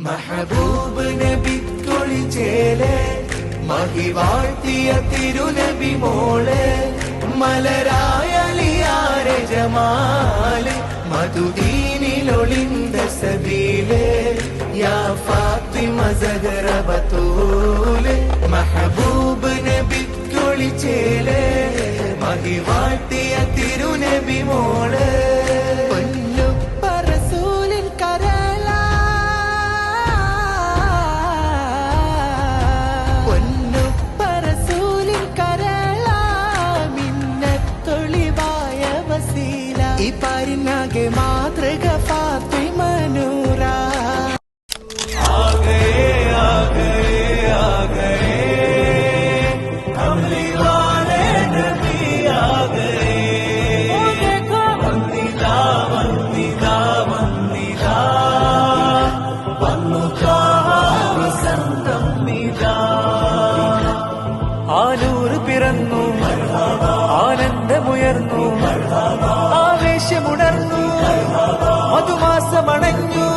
മഹബൂബ് നബിക്കൊളി ചേലെ മഹിവാഴ്ത്തിയ തിരുനബി മോളെ മലരായലിയാരെ ജമാല് മധുദീനിലൊളിന്ത സബീലെ യാ ഫാത്തിമ സഹറ ബതൂല് മഹബൂബ് നബിക്കൊളി ചേലെ മഹിവാഴ്ത്തിയ തിരുനബി മോളെ ഈ പാരിനാകെ മാതൃക ഫാത്തിമ നൂറ ആനൂറ് പിറന്നു ആനന്ദമുയർന്നു ആവേശമുണർന്നു മധുമാസമണഞ്ഞു